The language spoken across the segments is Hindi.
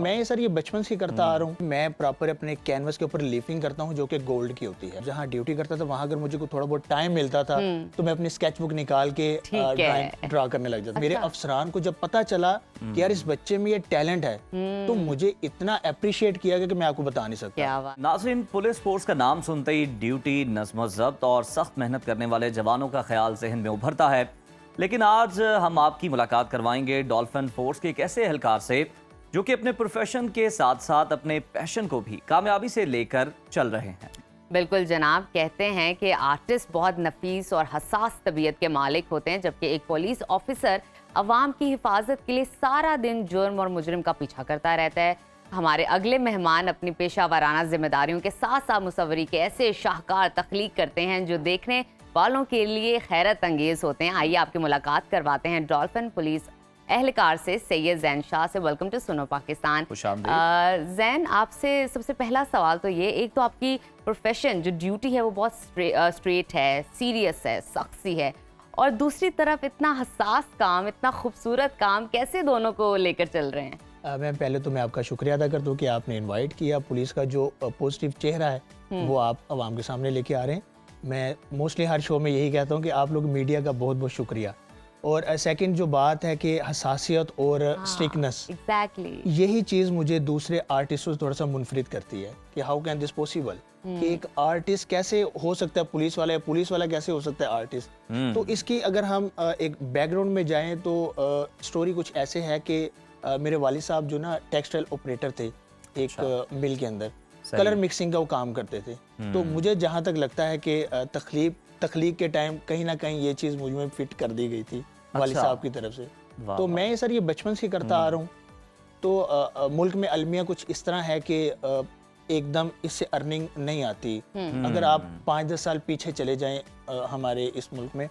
मैं सर ये बचपन से करता आ रहा हूँ। मैं प्रॉपर अपने कैनवस के ऊपर लीफिंग करता हूँ जो कि गोल्ड की होती है। जहाँ ड्यूटी करता था वहाँ अगर मुझे को थोड़ा बहुत टाइम मिलता था तो मैं अपनी स्केच बुक निकाल के ड्रा करने लग जाता। मेरे अफसरान को जब पता चला कि यार इस बच्चे में ये टैलेंट है तो मुझे इतना अप्रिशिएट किया गया कि मैं आपको बता नहीं सकता। नाज़रीन, पुलिस फोर्स का नाम सुनते ही ड्यूटी, नज़्म-ओ-ज़ब्त और सख्त मेहनत करने वाले जवानों का ख्याल ज़हन में उभरता है। लेकिन आज हम आपकी मुलाकात करवाएंगे डॉल्फिन फोर्स के एक ऐसे एहलकार से जो कि अपने प्रोफेशन के साथ साथ अपने पैशन को भी कामयाबी से लेकर चल रहे हैं। बिल्कुल जनाब, कहते हैं कि आर्टिस्ट बहुत नफीस और हसास तबीयत के मालिक होते हैं, जबकि एक पुलिस ऑफिसर अवाम की हिफाजत के लिए सारा दिन जुर्म और मुजरिम का पीछा करता रहता है। हमारे अगले मेहमान अपनी पेशा वाराना जिम्मेदारियों के साथ साथ मुसव्वरी के ऐसे शाहकार तख्लीक करते हैं जो देखने वालों के लिए हैरत अंगेज होते हैं। आइए आपकी मुलाकात करवाते हैं डॉल्फिन पुलिस एहलकार से, सैयद जैन शाह से। वेलकम टू सुनो पाकिस्तान। जैन, आपसे सबसे पहला सवाल तो ये, एक तो आपकी प्रोफेशन जो ड्यूटी है वो बहुत स्ट्रेट है, सीरियस है, सख्त सी है, और दूसरी तरफ इतना हसास काम, इतना खूबसूरत काम, कैसे दोनों को लेकर चल रहे हैं? मैं पहले तो मैं आपका शुक्रिया अदा करता हूँ कि आपने इनवाइट किया। पुलिस का जो पॉजिटिव चेहरा है वो आप आवाम के सामने लेके आ रहे हैं। मैं मोस्टली हर शो में यही कहता हूँ कि आप लोग मीडिया का बहुत बहुत शुक्रिया। और सेकंड जो बात है कि हसासियत और स्ट्रिक्टनेस, यही चीज़ मुझे दूसरे आर्टिस्टों से थोड़ा सा मुनफरिद करती है कि हाउ कैन दिस पॉसिबल, कि एक आर्टिस्ट कैसे हो सकता है पुलिस वाला, या पुलिस वाला कैसे हो सकता है आर्टिस्ट। तो इसकी अगर हम एक बैकग्राउंड में जाएं तो स्टोरी कुछ ऐसे है कि मेरे वालिद साहब जो ना टेक्सटाइल ऑपरेटर थे एक मिल के अंदर, कलर मिक्सिंग का वो काम करते थे। तो मुझे जहाँ तक लगता है कि तख्लीक के टाइम कहीं ना कहीं ये चीज़ मुझ में फिट कर दी गई थी वालिद साहब की तरफ से। तो मैं सर ये बचपन से करता आ रहा हूँ। तो मुल्क में अलमिया कुछ इस तरह है कि एकदम इससे अर्निंग नहीं आती। अगर आप 5-10 साल पीछे चले जाएं हमारे इस मुल्क में,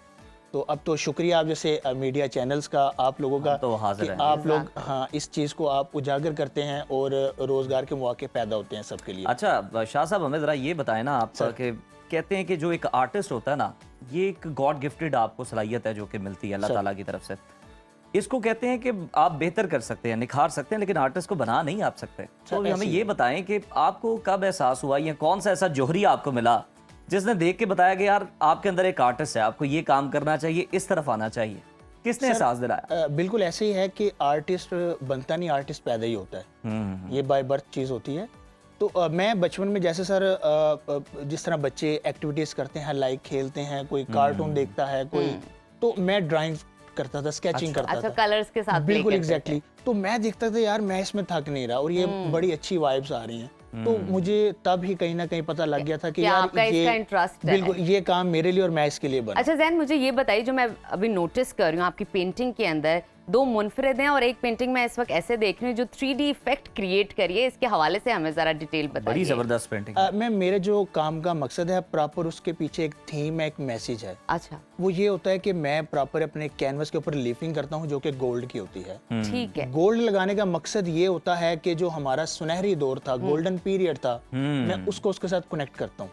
तो अब तो शुक्रिया आप जैसे मीडिया चैनल्स का, आप लोगों का, तो हाजिर कि आप लोग इस चीज़ को आप उजागर करते हैं और रोज़गार के मौके पैदा होते हैं सबके लिए। अच्छा शाह साहब, हमें ज़रा ये बताएं ना आप कि कहते हैं कि जो एक आर्टिस्ट होता है ना, ये एक गॉड गिफ्टेड आपको सलाहियत है जो कि मिलती है अल्लाह ताला की तरफ से। इसको कहते हैं कि आप बेहतर कर सकते हैं, निखार सकते हैं, लेकिन आर्टिस्ट को बना नहीं आप सकते। तो हमें ये बताएं कि आपको कब एहसास हुआ या कौन सा ऐसा जोहरी आपको मिला जिसने देख के बताया कि यार आपके अंदर एक आर्टिस्ट है, आपको ये काम करना चाहिए, इस तरफ आना चाहिए? किसने एहसास दिलाया? बिल्कुल ऐसे ही है कि आर्टिस्ट बनता नहीं, आर्टिस्ट पैदा ही होता है। ये बाय बर्थ चीज़ होती है। तो मैं बचपन में जैसे सर जिस तरह बच्चे एक्टिविटीज़ करते हैं, लाइक खेलते हैं, कोई कार्टून देखता है कोई, तो मैं ड्राइंग करता था, स्केचिंग करता था कलर्स के साथ। बिल्कुल एग्जैक्टली। तो मैं देखता था यार मैं इसमें थक नहीं रहा और ये बड़ी अच्छी वाइब्स आ रही हैं। तो मुझे तब ही कहीं ना कहीं पता लग गया था कि यार ये इंटरेस्ट बिल्कुल ये काम मेरे लिए और मैं इसके लिए बना। अच्छा जैन, मुझे ये बताइए, जो मैं अभी नोटिस कर रही हूँ आपकी पेंटिंग के अंदर दो मुनफरिद हैं और एक पेंटिंग मैं इस वक्त ऐसे देख रही हूँ जो 3D इफेक्ट क्रिएट करिए, इसके हवाले से हमें जरा डिटेल बताइए। बड़ी जबरदस्त पेंटिंग। मैं मेरे जो काम का मकसद है प्रॉपर उसके पीछे एक थीम है, एक मैसेज है। अच्छा, वो ये होता है कि मैं प्रॉपर अपने कैनवस के ऊपर लीफिंग करता हूँ जो कि गोल्ड की होती है। ठीक है। गोल्ड लगाने का मकसद ये होता है कि जो हमारा सुनहरी दौर था, गोल्डन पीरियड था, मैं उसको उसके साथ कनेक्ट करता हूँ।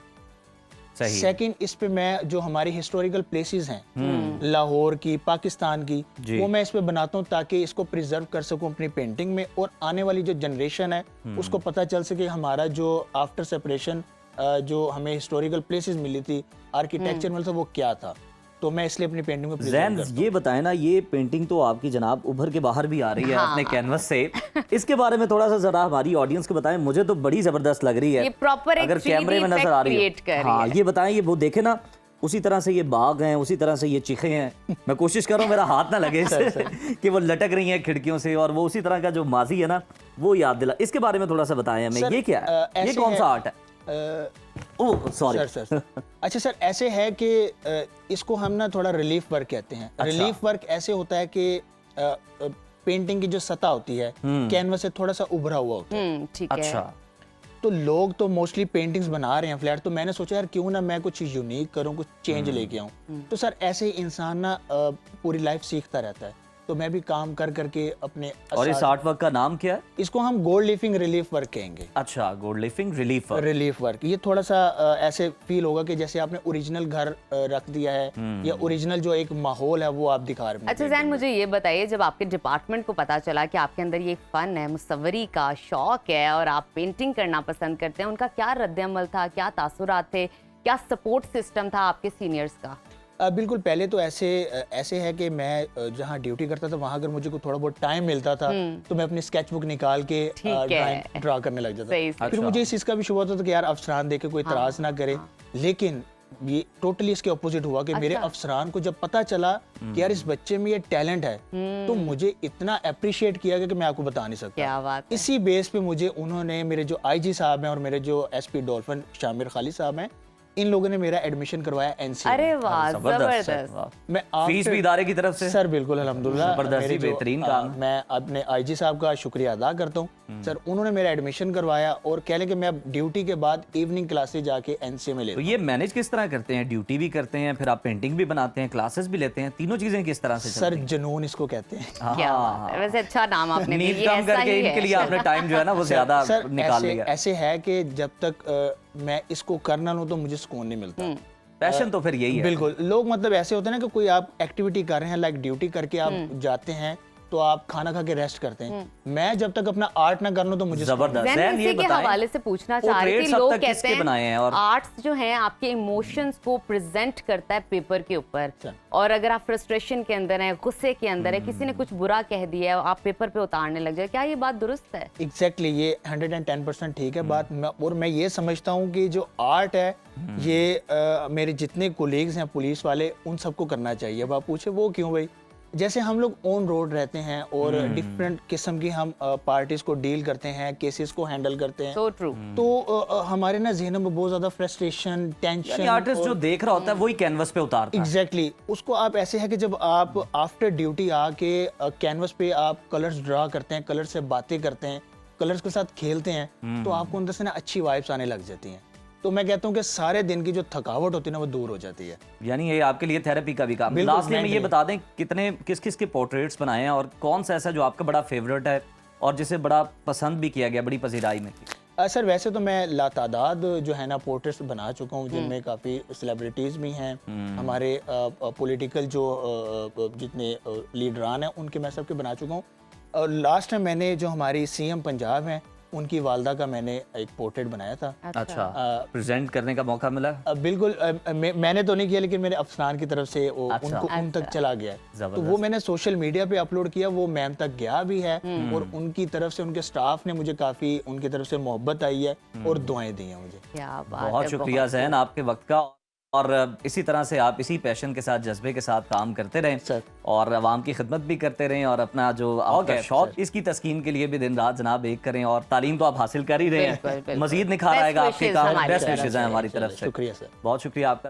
सेकंड, इस पे मैं जो हमारी हिस्टोरिकल प्लेसेस हैं लाहौर की, पाकिस्तान की, वो मैं इस पे बनाता हूँ ताकि इसको प्रिजर्व कर सकूँ अपनी पेंटिंग में, और आने वाली जो जनरेशन है उसको पता चल सके हमारा जो आफ्टर सेपरेशन जो हमें हिस्टोरिकल प्लेसेस मिली थी, आर्किटेक्चर मिला था, वो क्या था। तो मैं इसलिए अपनी पेंटिंग में जैन ये बताएं ना, ये पेंटिंग तो आपकी जनाब उभर के बाहर भी आ रही है अपने कैनवस से, इसके बारे में थोड़ा सा जरा हमारी ऑडियंस को बताएं। मुझे तो बड़ी जबरदस्त लग रही है, ये प्रॉपर अगर कैमरे में नजर आ रही है। हाँ ये बताएं, ये वो देखे ना, उसी तरह से ये बाग हैं, उसी तरह से ये चीखें हैं। मैं कोशिश कर रहा हूँ मेरा हाथ ना लगे कि वो लटक रही हैं खिड़कियों से, और वो उसी तरह का जो माजी है ना वो याद दिला। इसके बारे में थोड़ा सा बताएं हमें, ये क्या है, ये कौन सा आर्ट है? Oh sorry sir. अच्छा सर, ऐसे है कि इसको हम ना थोड़ा रिलीफ वर्क कहते हैं। रिलीफ वर्क ऐसे होता है कि पेंटिंग की जो सतह होती है कैनवस से थोड़ा सा उभरा हुआ होता है। ठीक है। अच्छा, तो लोग तो मोस्टली पेंटिंग्स बना रहे हैं फ्लैट, तो मैंने सोचा यार क्यों ना मैं कुछ यूनिक करूं, कुछ चेंज लेके आऊं। तो सर ऐसे ही इंसान ना पूरी लाइफ सीखता रहता है। तो मैं भी काम कर करके अपने और इस आर्ट वर्क का नाम क्या है? इसको हम गोल्ड लीफिंग रिलीफ वर्क कहेंगे। अच्छा, gold leafing relief work. Relief work ये थोड़ा सा ऐसे फील होगा कि जैसे आपने ओरिजिनल घर रख दिया है या ओरिजिनल जो एक माहौल है वो आप दिखा रहे हैं। अच्छा जैन, मुझे ये बताइए, जब आपके डिपार्टमेंट को पता चला कि आपके अंदर ये फन है, मुसव्वरी का शौक है और आप पेंटिंग करना पसंद करते हैं, उनका क्या रद्द-ए-अमल था, क्या तासुरात थे, क्या सपोर्ट सिस्टम था आपके सीनियर्स का? बिल्कुल, पहले तो ऐसे है कि मैं जहाँ ड्यूटी करता था वहाँ अगर मुझे को थोड़ा बहुत टाइम मिलता था तो मैं अपनी स्केचबुक निकाल के ड्रा करने लग जाता था। फिर मुझे इस चीज़ का भी शुरू होता था कि यार अफसरान देखे कोई इतराज़ ना करे, लेकिन ये टोटली इसके ऑपोजिट हुआ कि मेरे अफसरान को जब पता चला कि यार इस बच्चे में ये टैलेंट है तो मुझे इतना अप्रिशिएट किया गया कि मैं आपको बता नहीं सकता। क्या बात है। इसी बेस पे मुझे उन्होंने, मेरे जो आईजी साहब हैं और मेरे जो एसपी डॉल्फिन शामिर खालिद साहब हैं, इन लोगों ने मेरा एडमिशन करवाया एनसीए। अरे वाह, जबरदस्त। मैं फीस भी इदारे की तरफ से? सर बिल्कुल, अल्हम्दुलिल्लाह, जबरदस्ती, बेहतरीन काम। मैं अपने आईजी साहब का शुक्रिया अदा करता हूँ सर, उन्होंने मेरा एडमिशन करवाया और कह लें कि मैं ड्यूटी के बाद इवनिंग क्लासेस जाके एनसीए में लेता हूँ। तो ये मैनेज किस तरह करते हैं? ड्यूटी भी करते हैं, फिर आप पेंटिंग भी बनाते हैं, क्लासेस भी लेते हैं, तीनों चीजें किस तरह से? सर जुनून इसको कहते हैं। क्या बात है, वैसे अच्छा नाम आपने नींद कम करके इनके लिए आपने टाइम जो है ना वो ज्यादा निकाल लिया। ऐसे है कि जब तक मैं इसको करना लूँ तो मुझे सुकून नहीं मिलता। पैशन तो फिर यही है। बिल्कुल, लोग मतलब ऐसे होते हैं ना कि कोई आप एक्टिविटी कर रहे हैं, लाइक ड्यूटी करके आप जाते हैं तो आप खाना खा के रेस्ट करते हैं, मैं जब तक अपना आर्ट ना कर लूं तो मुझे जबरदस्त। इसी के हवाले से पूछना चाह रही थी, लोग कहते हैं आर्ट्स जो है आपके इमोशंस को प्रेजेंट करता है पेपर के ऊपर, और अगर आप फ्रस्ट्रेशन के अंदर हैं, गुस्से के अंदर है, किसी ने कुछ बुरा कह दिया है, आप पेपर पे उतारने लग जाए, क्या ये बात दुरुस्त है? एग्जैक्टली, ये 110% ठीक है बात। और मैं ये समझता हूँ कि जो आर्ट है ये मेरे जितने कोलीग्स हैं पुलिस वाले उन सबको करना चाहिए। अब आप पूछे वो क्यों भाई, जैसे हम लोग ऑन रोड रहते हैं और डिफरेंट किस्म की हम पार्टीज को डील करते हैं, केसेस को हैंडल करते हैं, so true. तो हमारे ना ज़हन में बहुत ज्यादा फ्रस्ट्रेशन, टेंशन, आर्टिस्ट जो देख रहा होता है वही कैनवस पे उतारता है। एग्जैक्टली, उसको आप ऐसे है कि जब आप आफ्टर ड्यूटी आके कैनवस पे आप कलर्स ड्रा करते हैं, कलर से बातें करते हैं, कलर्स के साथ खेलते हैं, तो आपको अंदर से ना अच्छी वाइब्स आने लग जाती हैं। तो मैं कहता हूँ कि सारे दिन की जो थकावट होती है ना वो दूर हो जाती है। यानी ये आपके लिए थेरेपी का भी काम। लास्टली में ये बता दें किस किस के पोर्ट्रेट्स बनाए हैं और कौन सा ऐसा जो आपका बड़ा फेवरेट है और जिसे बड़ा पसंद भी किया गया, बड़ी पजीराई में की? सर वैसे तो मैं लातादाद जो है ना पोर्ट्रेट्स बना चुका हूँ, जिनमें काफ़ी सेलिब्रिटीज़ भी हैं, हमारे पॉलिटिकल जो जितने लीडरान हैं उनके मैं सबके बना चुका हूँ। और लास्ट में मैंने जो हमारी सीएम पंजाब हैं उनकी वालदा का मैंने एक पोर्ट्रेट बनाया था। अच्छा, प्रेजेंट करने का मौका मिला? बिल्कुल, मैंने तो नहीं किया, लेकिन मेरे अफसरान की तरफ से वो उन तक चला गया है, तो वो मैंने सोशल मीडिया पे अपलोड किया, वो मैम तक गया भी है और उनकी तरफ से, उनके स्टाफ ने मुझे काफी उनकी तरफ से मोहब्बत आई है और दुआएं दी हैं मुझे। क्या बात, बहुत शुक्रिया ज़ैन आपके वक्त का, और इसी तरह से आप इसी पैशन के साथ, जज्बे के साथ काम करते रहें सर, और आवाम की खिदमत भी करते रहें, और अपना जो आपका शौक इसकी तस्कीन के लिए भी दिन रात जनाब एक करें, और तालीम तो आप हासिल कर ही रहे हैं, मजीद निखार आएगा आपके काम। बेस्ट विशेज़ हैं हमारी तरफ से। शुक्रिया सर, बहुत शुक्रिया आपका।